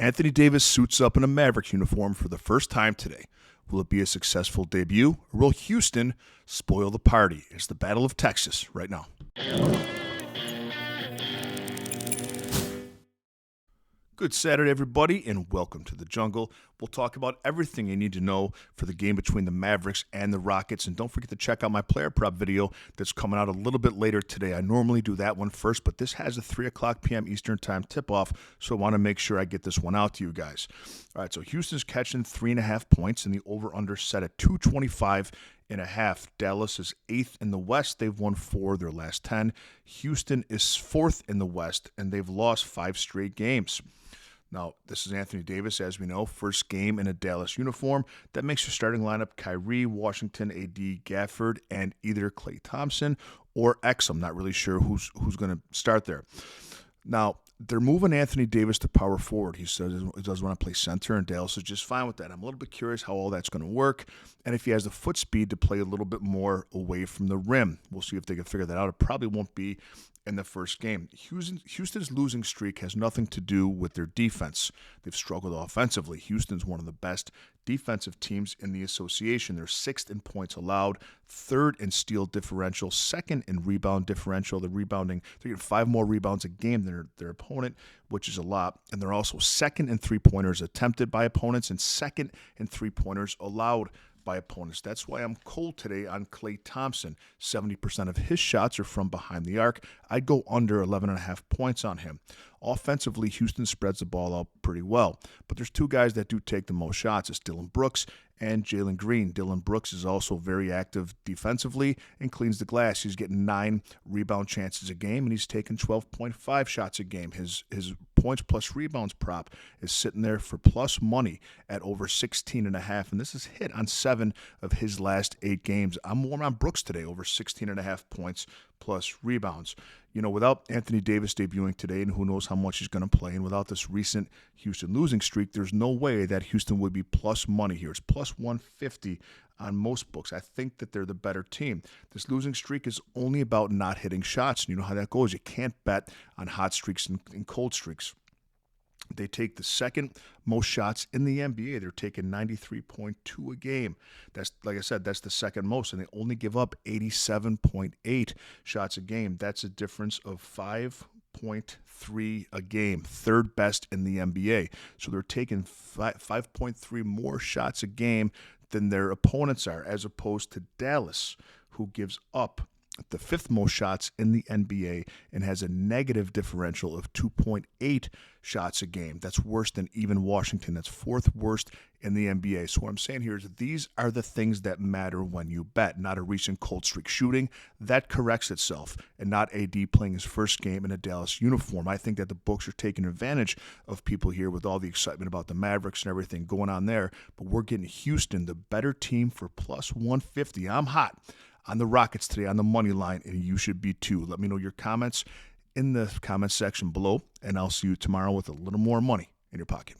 Anthony Davis suits up in a Mavericks uniform for the first time today. Will it be a successful debut, or will Houston spoil the party? It's the Battle of Texas right now. Good Saturday, everybody, and welcome to the Jungle. We'll talk about everything you need to know for the game between the Mavericks and the Rockets. And don't forget to check out my player prop video that's coming out a little bit later today. I normally do that one first, but this has a 3 o'clock p.m. Eastern Time tip-off, so I want to make sure I get this one out to you guys. All right, so Houston's catching 3.5 points, and the over-under set at 225.5. Dallas is 8th in the West. They've won 4 of their last 10. Houston is 4th in the West, and they've lost 5 straight games. Now, this is Anthony Davis, as we know, first game in a Dallas uniform. That makes your starting lineup Kyrie, Washington, AD, Gafford, and either Klay Thompson or X. I'm not really sure who's going to start there. Now, they're moving Anthony Davis to power forward. He says he doesn't want to play center, and Dallas is just fine with that. I'm a little bit curious how all that's going to work, and if he has the foot speed to play a little bit more away from the rim. We'll see if they can figure that out. It probably won't be in the first game. Houston's losing streak has nothing to do with their defense. They've struggled offensively. Houston's one of the best defensive teams in the association. They're 6th in points allowed, 3rd in steal differential, 2nd in rebound differential. They're getting 5 more rebounds a game than their opponent, which is a lot. And they're also 2nd in three-pointers attempted by opponents and 2nd in three-pointers allowed by opponents. That's why I'm cold today on Klay Thompson. 70% of his shots are from behind the arc. I'd go under 11.5 points on him. Offensively, Houston spreads the ball out pretty well, but there's 2 guys that do take the most shots. It's Dillon Brooks and Jalen Green. Dillon Brooks is also very active defensively and cleans the glass. He's getting 9 rebound chances a game, and he's taking 12.5 shots a game. His points plus rebounds prop is sitting there for plus money at over 16.5, and this is hit on 7 of his last 8 games. I'm warm on Brooks today, over 16.5 points plus rebounds. You know, without Anthony Davis debuting today, and who knows how much he's going to play, and without this recent Houston losing streak, there's no way that Houston would be plus money here. It's plus 150 on most books. I think that they're the better team. This losing streak is only about not hitting shots, and you know how that goes. You can't bet on hot streaks and cold streaks. They take the 2nd most shots in the NBA. They're taking 93.2 a game. That's, like I said, that's the 2nd most, and they only give up 87.8 shots a game. That's a difference of 5.3 a game, 3rd best in the NBA. So they're taking 5.3 more shots a game than their opponents are, as opposed to Dallas, who gives up the 5th most shots in the NBA and has a negative differential of 2.8 shots a game. That's worse than even Washington. That's 4th worst in the NBA. So what I'm saying here is that these are the things that matter when you bet, not a recent cold streak shooting. That corrects itself, and not AD playing his first game in a Dallas uniform. I think that the books are taking advantage of people here with all the excitement about the Mavericks and everything going on there, but we're getting Houston, the better team, for plus 150. I'm hot on the Rockets today on the money line, and you should be too. Let me know your comments in the comments section below, and I'll see you tomorrow with a little more money in your pocket.